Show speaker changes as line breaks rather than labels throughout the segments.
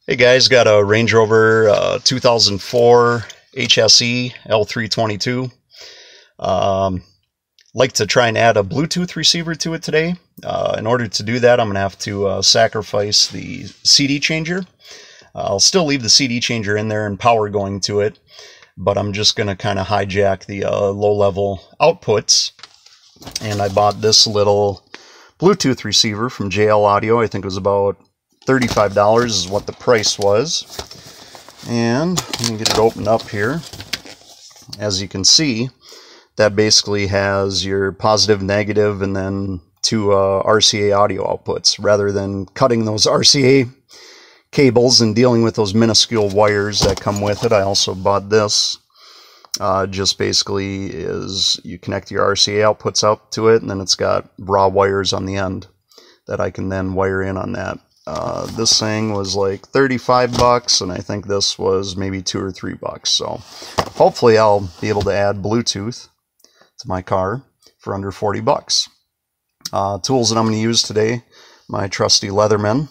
Hey guys, got a Range Rover 2004 HSE L322. Like to try and add a Bluetooth receiver to it today. In order to do that, I'm going to have to sacrifice the CD changer. I'll still leave the CD changer in there and power going to it, but I'm just going to kind of hijack the low-level outputs. And I bought this little Bluetooth receiver from JL Audio. I think it was about $35 is what the price was. And let me get it opened up here. As you can see, that basically has your positive, negative, and then two RCA audio outputs. Rather than cutting those RCA cables and dealing with those minuscule wires that come with it, I also bought this. Just basically is you connect your RCA outputs up to it, and then it's got raw wires on the end that I can then wire in on that. This thing was like 35 bucks, and I think this was maybe $2 or $3. So hopefully I'll be able to add Bluetooth to my car for under 40 bucks. Tools that I'm going to use today, my trusty Leatherman,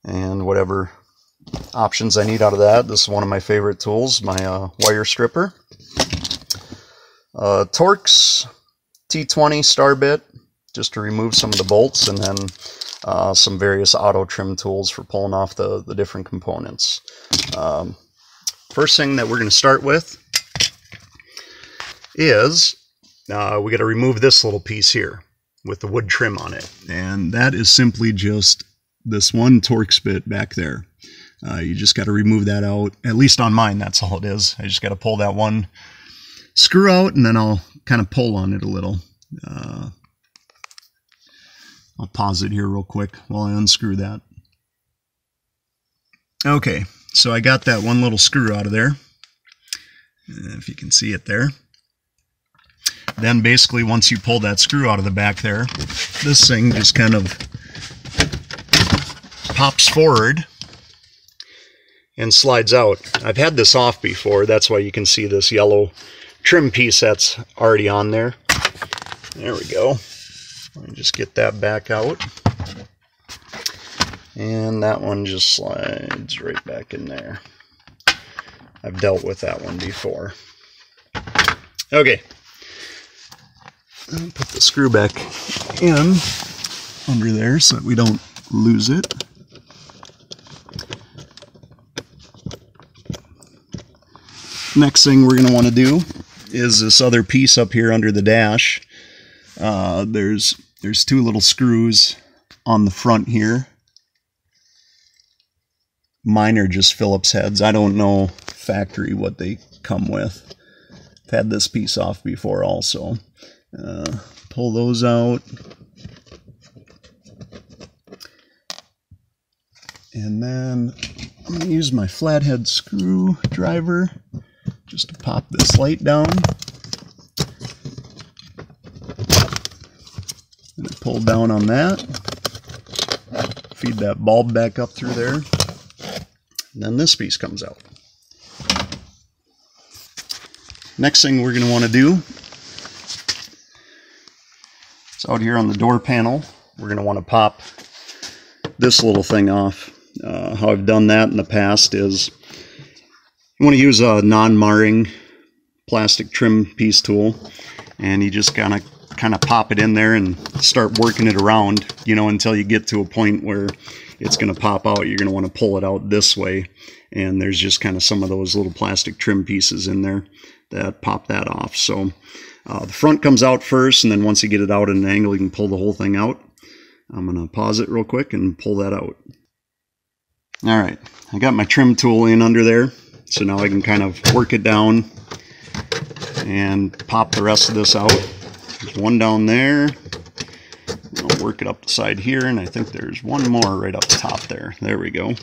and whatever options I need out of that. This is one of my favorite tools, my wire stripper. Torx T20 star bit, just to remove some of the bolts, and then some various auto trim tools for pulling off the different components. First thing that we're going to start with is we got to remove this little piece here with the wood trim on it, and that is simply just this one Torx bit back there. You just got to remove that out. At least on mine, that's all it is. I just got to pull that one screw out, and then I'll kind of pull on it a little. I'll pause it here real quick while I unscrew that. Okay, so I got that one little screw out of there, if you can see it there. Then basically once you pull that screw out of the back there, this thing just kind of pops forward and slides out. I've had this off before, that's why you can see this yellow trim piece that's already on there. There we go. Let me just get that back out. And that one just slides right back in there. I've dealt with that one before. Okay. I'll put the screw back in under there so that we don't lose it. Next thing we're going to want to do is this other piece up here under the dash. There's two little screws on the front here. Mine are just Phillips heads. I don't know factory what they come with. I've had this piece off before also. Pull those out. And then I'm going to use my flathead screwdriver just to pop this light down. And pull down on that. Feed that bulb back up through there. And then this piece comes out. Next thing we're going to want to do, it's out here on the door panel. We're going to want to pop this little thing off. How I've done that in the past is you want to use a non-marring plastic trim piece tool, and you just kind of pop it in there and start working it around, you know, until you get to a point where it's going to pop out. You're going to want to pull it out this way, and there's just kind of some of those little plastic trim pieces in there that pop that off. So the front comes out first, and then once you get it out at an angle, you can pull the whole thing out. I'm going to pause it real quick and pull that out. All right, I got my trim tool in under there, so now I can kind of work it down and pop the rest of this out. There's one down there. I'll work it up the side here, and I think there's one more right up the top there. There we go.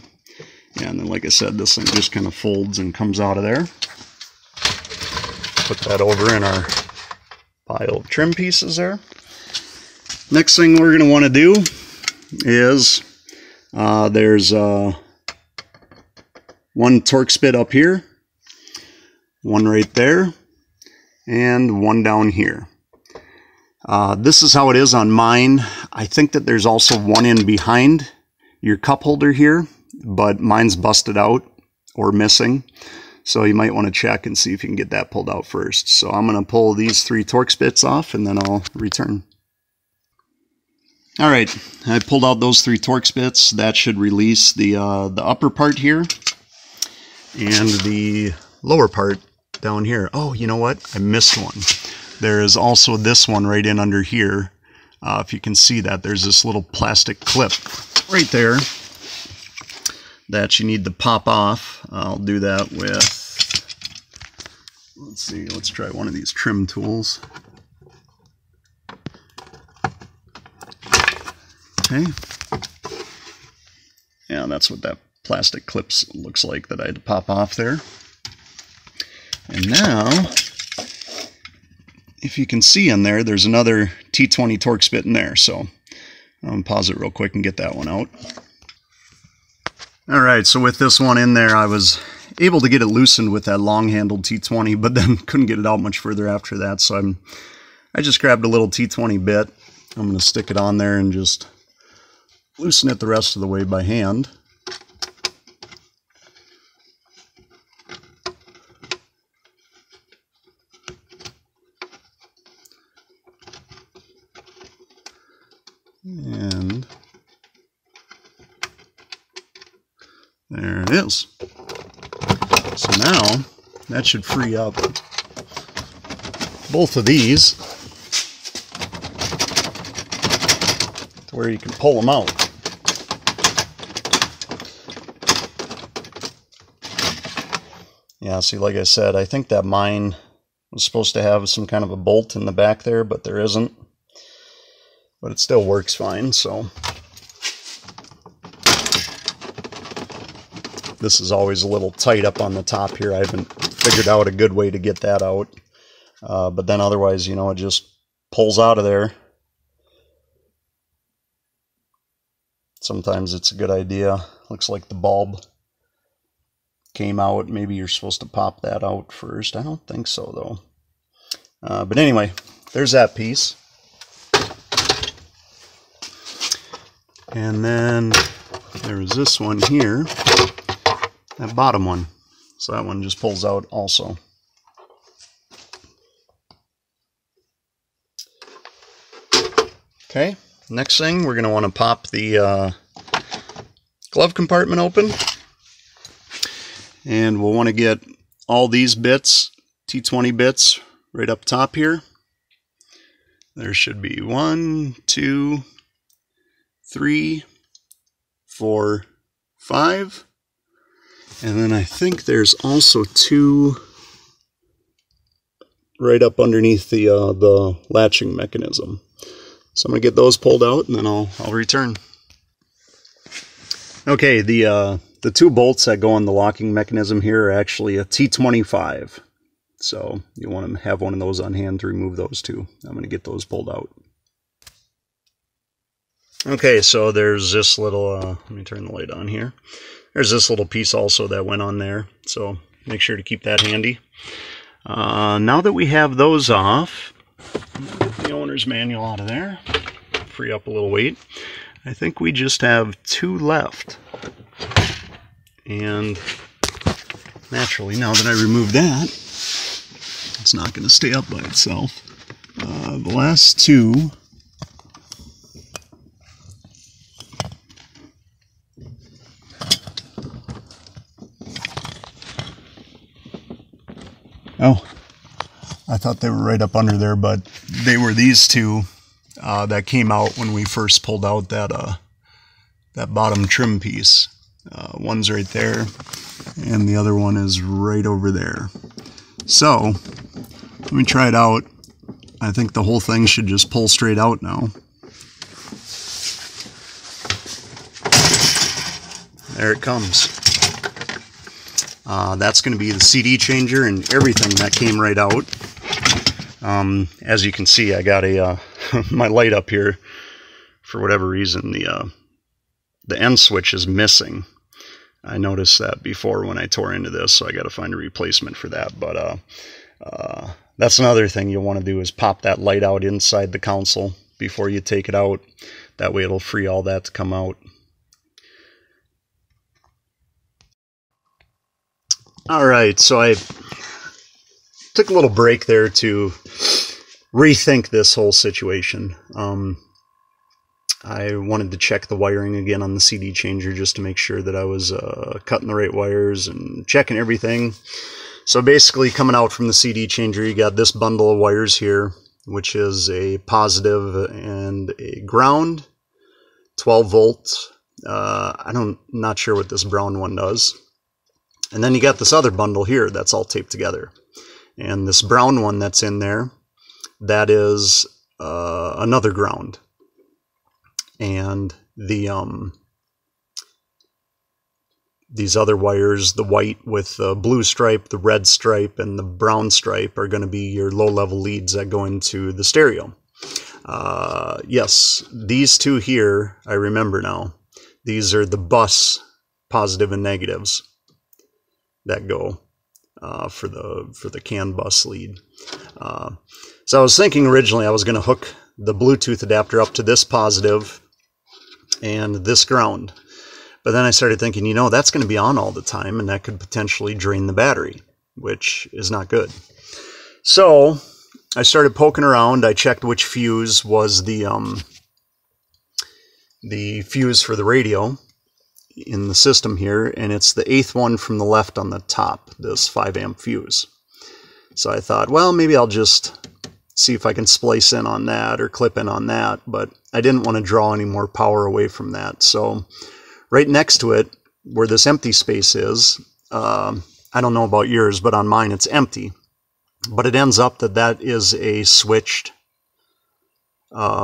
Yeah, and then like I said, this thing just kind of folds and comes out of there. Put that over in our pile of trim pieces there. Next thing we're going to want to do is there's one Torx bit up here, one right there, and one down here. This is how it is on mine. I think that there's also one in behind your cup holder here. but mine's busted out or missing. So you might want to check and see if you can get that pulled out first. So I'm going to pull these 3 Torx bits off and then I'll return. Alright, I pulled out those 3 Torx bits. That should release the upper part here and the lower part down here. Oh, you know what? I missed one. There is also this one right in under here. If you can see that, there's this little plastic clip right there that you need to pop off. I'll do that with, let's see, let's try one of these trim tools. Okay. Yeah, that's what that plastic clips looks like that I had to pop off there. And now, if you can see in there, there's another T20 Torx bit in there. So I'm going to pause it real quick and get that one out. Alright, so with this one in there, I was able to get it loosened with that long-handled T20, but then couldn't get it out much further after that. So I just grabbed a little T20 bit. I'm going to stick it on there and just loosen it the rest of the way by hand. And there it is. So now that should free up both of these to where you can pull them out. Yeah, see, like I said, I think that mine was supposed to have some kind of a bolt in the back there, but there isn't. But it still works fine, so. This is always a little tight up on the top here. I haven't figured out a good way to get that out. But then otherwise, you know, it just pulls out of there. Sometimes it's a good idea. Looks like the bulb came out. Maybe you're supposed to pop that out first. I don't think so, though. But anyway, there's that piece. And then there was this one here, that bottom one. So that one just pulls out also. Okay, next thing, we're going to want to pop the glove compartment open. And we'll want to get all these bits, T20 bits, right up top here. There should be 1, 2, 3, 4, 5, and then I think there's also 2 right up underneath the latching mechanism. So I'm gonna get those pulled out and then I'll return. Okay, the 2 bolts that go on the locking mechanism here are actually a T25. So you want to have one of those on hand to remove those 2. I'm gonna get those pulled out. Okay, so there's this little, let me turn the light on here. There's this little piece also that went on there, so make sure to keep that handy. Now that we have those off, get the owner's manual out of there, free up a little weight. I think we just have 2 left. And naturally, now that I remove that, it's not going to stay up by itself. The last 2... Oh, I thought they were right up under there, but they were these 2 that came out when we first pulled out that bottom trim piece. One's right there, and the other one is right over there. So, let me try it out. I think the whole thing should just pull straight out now. There it comes. That's going to be the CD changer and everything that came right out. As you can see, I got a my light up here. For whatever reason, the end switch is missing. I noticed that before when I tore into this, so I got to find a replacement for that. But that's another thing you'll want to do is pop that light out inside the console before you take it out. That way it'll free all that to come out. Alright, so I took a little break there to rethink this whole situation. I wanted to check the wiring again on the CD changer just to make sure that I was cutting the right wires and checking everything. So basically, coming out from the CD changer, you got this bundle of wires here, which is a positive and a ground, 12 volts. I'm not sure what this brown one does. And then you got this other bundle here that's all taped together. And this brown one that's in there, that is another ground. And the these other wires, the white with the blue stripe, the red stripe, and the brown stripe are going to be your low-level leads that go into the stereo. Yes, these two here, I remember now. These are the bus positive and negatives that go for the CAN bus lead. So I was thinking originally I was going to hook the Bluetooth adapter up to this positive and this ground. But then I started thinking, you know, that's going to be on all the time, and that could potentially drain the battery, which is not good. So I started poking around. I checked which fuse was the fuse for the radio in the system here, and it's the 8th one from the left on the top, this 5 amp fuse. So I thought, well, maybe I'll just see if I can splice in on that or clip in on that, but I didn't want to draw any more power away from that. So right next to it, where this empty space is, I don't know about yours, but on mine it's empty. But it ends up that is a switched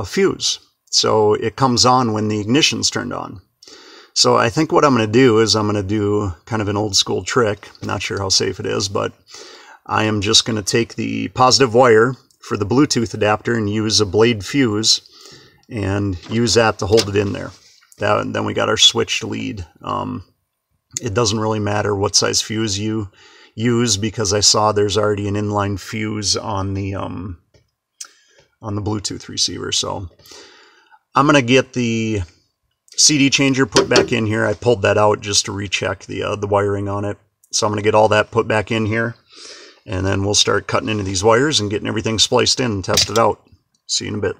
fuse. So it comes on when the ignition's turned on. So I think what I'm going to do is I'm going to do kind of an old school trick. Not sure how safe it is, but I am just going to take the positive wire for the Bluetooth adapter and use a blade fuse and use that to hold it in there. Then we got our switched lead. It doesn't really matter what size fuse you use because I saw there's already an inline fuse on the Bluetooth receiver. So I'm going to get the CD changer put back in here. I pulled that out just to recheck the wiring on it. So I'm going to get all that put back in here, and then we'll start cutting into these wires and getting everything spliced in and tested out. See you in a bit.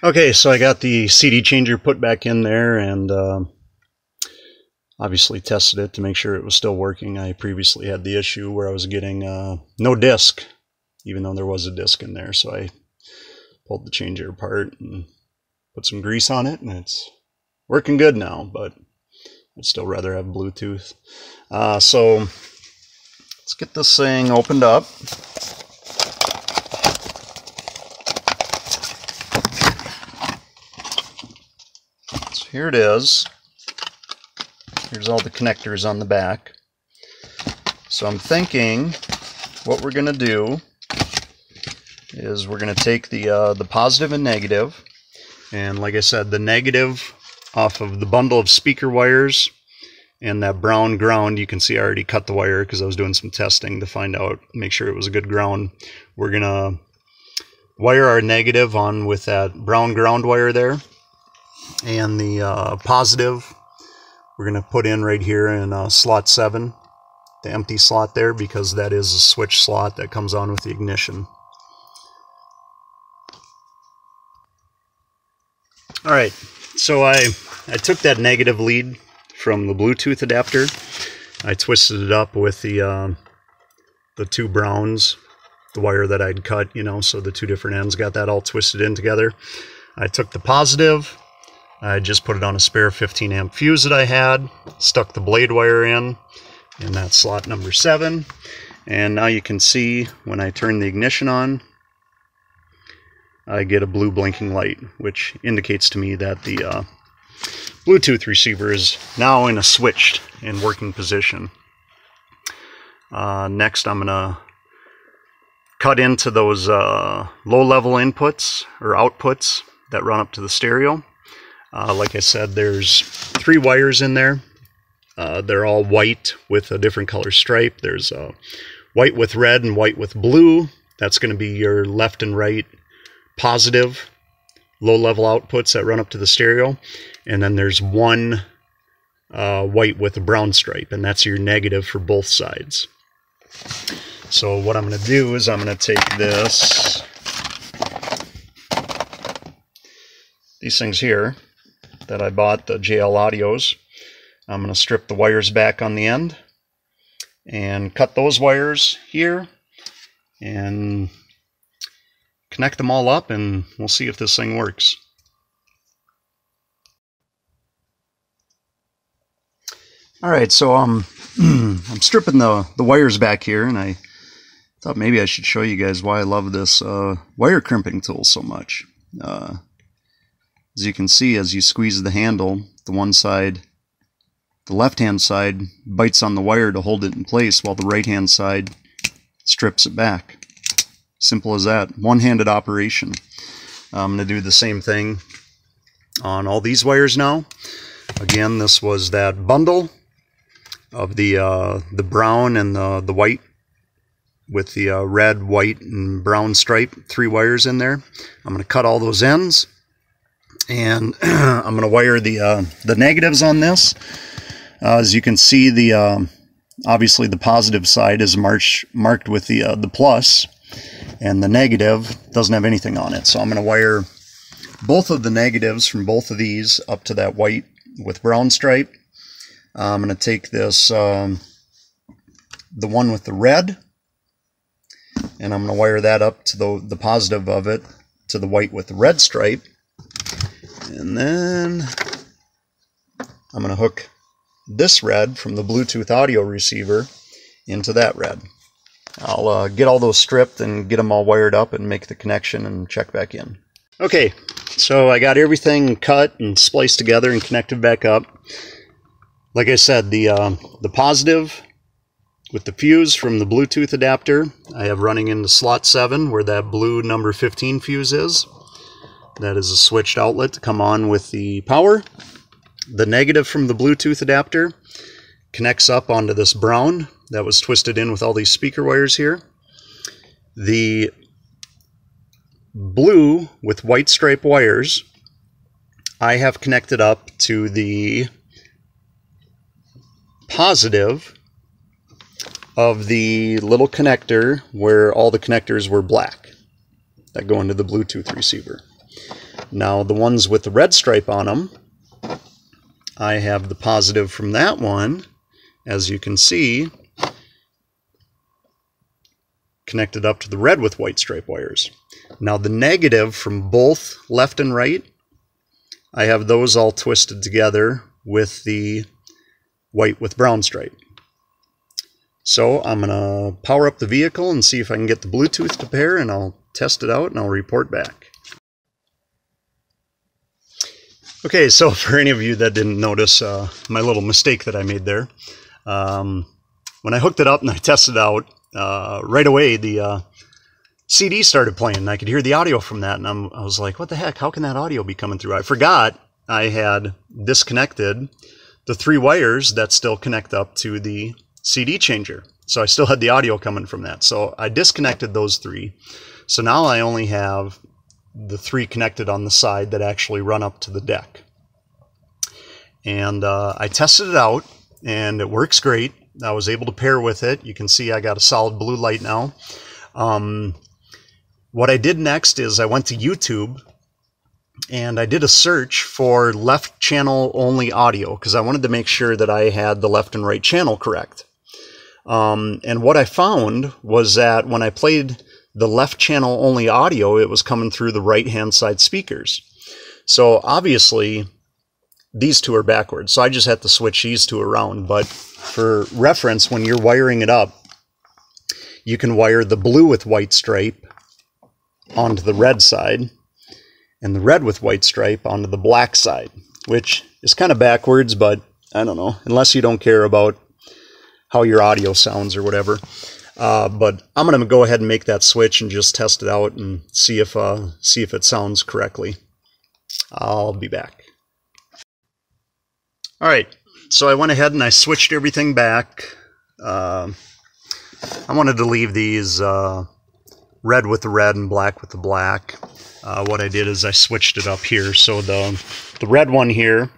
Okay, so I got the CD changer put back in there and obviously tested it to make sure it was still working. I previously had the issue where I was getting no disc, even though there was a disc in there. So I pulled the changer apart and put some grease on it, and it's working good now, but I'd still rather have Bluetooth. So let's get this thing opened up. So here it is. Here's all the connectors on the back. So I'm thinking what we're going to do is we're going to take the positive and negative, and like I said, the negative off of the bundle of speaker wires, and that brown ground, you can see I already cut the wire because I was doing some testing to find out, make sure it was a good ground. We're going to wire our negative on with that brown ground wire there, and the positive we're going to put in right here in slot 7, the empty slot there, because that is a switch slot that comes on with the ignition. Alright, so I took that negative lead from the Bluetooth adapter. I twisted it up with the 2 browns, the wire that I'd cut, you know, so the 2 different ends, got that all twisted in together. I took the positive, I just put it on a spare 15 amp fuse that I had, stuck the blade wire in that slot number 7, and now you can see when I turn the ignition on, I get a blue blinking light, which indicates to me that the Bluetooth receiver is now in a switched and working position. Next I'm going to cut into those low-level inputs or outputs that run up to the stereo. Like I said, there's 3 wires in there. They're all white with a different color stripe. There's white with red and white with blue. That's going to be your left and right positive low-level outputs that run up to the stereo. And then there's 1 white with a brown stripe, and that's your negative for both sides. So what I'm going to do is I'm going to take these things here that I bought, the JL Audios. I'm going to strip the wires back on the end and cut those wires here and connect them all up, and we'll see if this thing works. Alright, so I'm stripping the wires back here, and I thought maybe I should show you guys why I love this wire crimping tool so much. As you can see, as you squeeze the handle, the one side, the left-hand side, bites on the wire to hold it in place, while the right-hand side strips it back. Simple as that. One-handed operation. I'm going to do the same thing on all these wires now. Again, this was that bundle of the brown and the white with the red, white, and brown stripe, 3 wires in there. I'm going to cut all those ends, and I'm going to wire the negatives on this. As you can see, obviously the positive side is marked with the plus, and the negative doesn't have anything on it. So I'm going to wire both of the negatives from both of these up to that white with brown stripe. I'm going to take this, the one with the red, and I'm going to wire that up to the positive of it to the white with the red stripe. And then I'm going to hook this red from the Bluetooth audio receiver into that red. I'll get all those stripped and get them all wired up and make the connection and check back in. Okay, so I got everything cut and spliced together and connected back up. Like I said, the positive with the fuse from the Bluetooth adapter I have running into slot 7 where that blue number 15 fuse is. That is a switched outlet to come on with the power. The negative from the Bluetooth adapter connects up onto this brown that was twisted in with all these speaker wires here. The blue with white stripe wires I have connected up to the positive of the little connector where all the connectors were black that go into the Bluetooth receiver. Now the ones with the red stripe on them, I have the positive from that one, as you can see, connected up to the red with white stripe wires. Now the negative from both left and right, I have those all twisted together with the white with brown stripe. So I'm going to power up the vehicle and see if I can get the Bluetooth to pair, and I'll test it out and I'll report back. Okay, so for any of you that didn't notice my little mistake that I made there, when I hooked it up and I tested it out, right away the CD started playing, and I could hear the audio from that, and I was like, what the heck, how can that audio be coming through? I forgot I had disconnected the 3 wires that still connect up to the CD changer. So I still had the audio coming from that. So I disconnected those 3. So now I only have the 3 connected on the side that actually run up to the deck. And I tested it out, and it works great. I was able to pair with it. You can see I got a solid blue light now. What I did next is I went to YouTube and I did a search for left channel only audio because I wanted to make sure that I had the left and right channel correct. And what I found was that when I played the left channel only audio, it was coming through the right hand side speakers. So obviously these 2 are backwards, so I just had to switch these 2 around. But for reference, when you're wiring it up, you can wire the blue with white stripe onto the red side and the red with white stripe onto the black side, which is kind of backwards, but I don't know, unless you don't care about how your audio sounds or whatever. But I'm going to go ahead and make that switch and just test it out and see if it sounds correctly. I'll be back. Alright, so I went ahead and I switched everything back. I wanted to leave these red with the red and black with the black. What I did is I switched it up here. So the red one here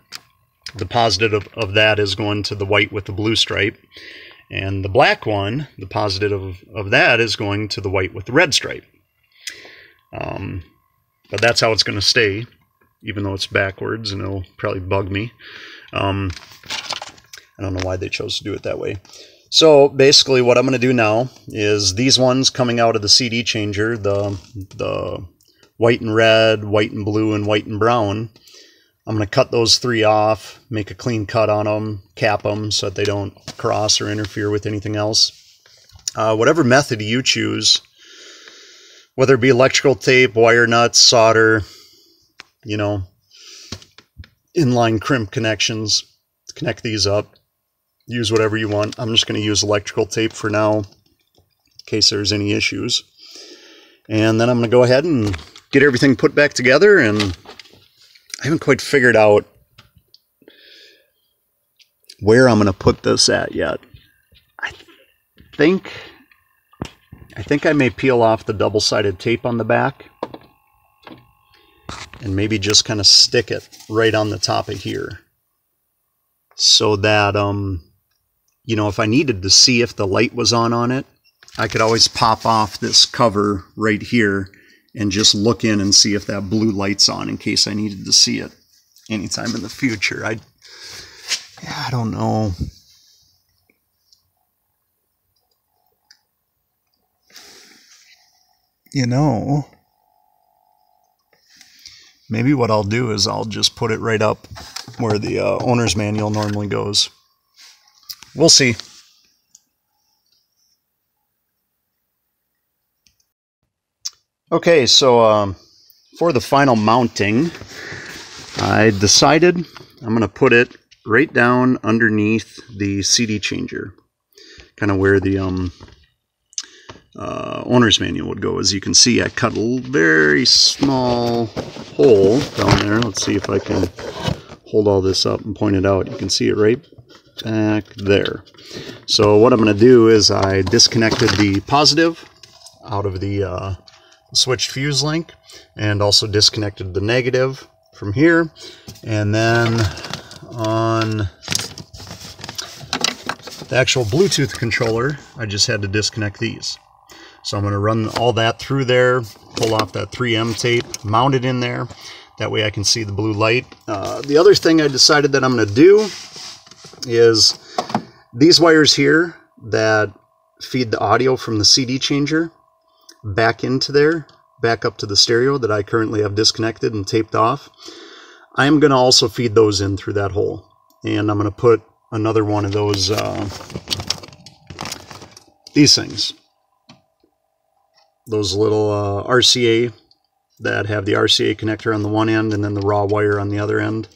the positive of that is going to the white with the blue stripe. And the black one, the positive of that is going to the white with the red stripe. But that's how it's going to stay, even though it's backwards, and it'll probably bug me. I don't know why they chose to do it that way. So basically what I'm going to do now is these ones coming out of the CD changer, the white and red, white and blue, and white and brown, I'm going to cut those three off, make a clean cut on them, cap them so that they don't cross or interfere with anything else. Whatever method you choose, whether it be electrical tape, wire nuts, solder, you know, inline crimp connections to connect these up, use whatever you want. I'm just going to use electrical tape for now in case there's any issues. And then I'm going to go ahead and get everything put back together, and I haven't quite figured out where I'm going to put this at yet. I think I may peel off the double-sided tape on the back and maybe just kind of stick it right on the top of here so that, you know, if I needed to see if the light was on it, I could always pop off this cover right here and just look in and see if that blue light's on in case I needed to see it anytime in the future. I don't know. You know, maybe what I'll do is I'll just put it right up where the owner's manual normally goes. We'll see. Okay, so for the final mounting, I decided I'm going to put it right down underneath the CD changer, kind of where the owner's manual would go. As you can see, I cut a very small hole down there. Let's see if I can hold all this up and point it out. You can see it right back there. So what I'm going to do is I disconnected the positive out of the switched fuse link, and also disconnected the negative from here. And then on the actual Bluetooth controller, I just had to disconnect these. So I'm going to run all that through there, pull off that 3M tape, mount it in there. That way I can see the blue light. The other thing I decided that I'm going to do is these wires here that feed the audio from the CD changer back into there, back up to the stereo that I currently have disconnected and taped off. I'm going to also feed those in through that hole. And I'm going to put another one of those, these things. Those little RCA that have the RCA connector on the one end and then the raw wire on the other end.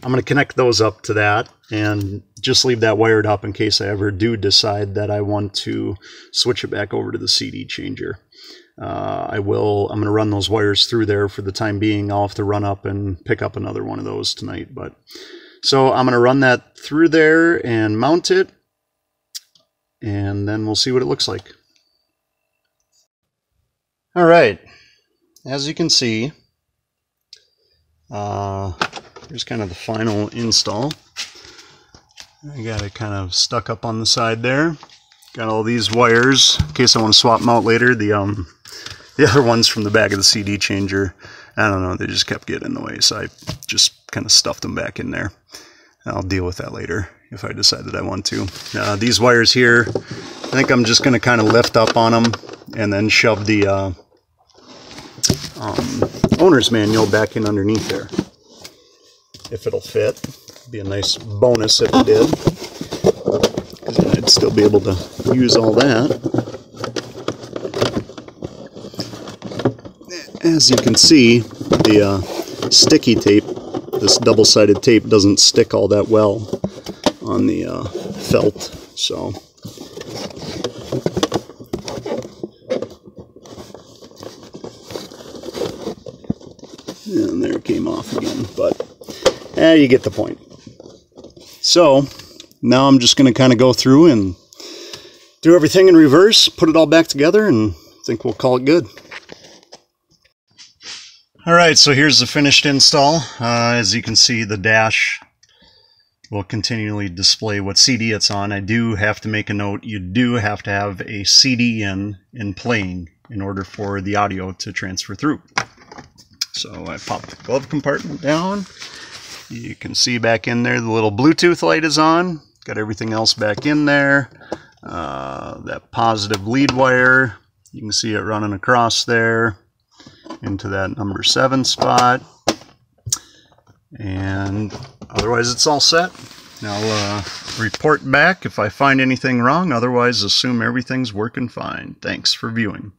I'm going to connect those up to that and just leave that wired up in case I ever do decide that I want to switch it back over to the CD changer. I'm going to run those wires through there for the time being. I'll have to run up and pick up another one of those tonight. So I'm going to run that through there and mount it, and then we'll see what it looks like. All right, as you can see, here's kind of the final install. I got it kind of stuck up on the side there. Got all these wires in case I want to swap them out later. The other ones from the back of the CD changer, I don't know, they just kept getting in the way, so I just kind of stuffed them back in there. I'll deal with that later if I decide that I want to. These wires here, I think I'm just going to kind of lift up on them and then shove the owner's manual back in underneath there. If it'll fit. Be a nice bonus if it did, because then I'd still be able to use all that. As you can see, the sticky tape, this double-sided tape, doesn't stick all that well on the felt, so and there it came off again, but you get the point. So now I'm just going to kind of go through and do everything in reverse, put it all back together, and I think we'll call it good. Alright, so here's the finished install. As you can see, the dash will continually display what CD it's on. I do have to make a note, you do have to have a CD in playing in order for the audio to transfer through. So I pop the glove compartment down. You can see back in there the little Bluetooth light is on. Got everything else back in there. That positive lead wire, you can see it running across there into that number 7 spot. And otherwise it's all set. I'll report back if I find anything wrong. Otherwise, assume everything's working fine. Thanks for viewing.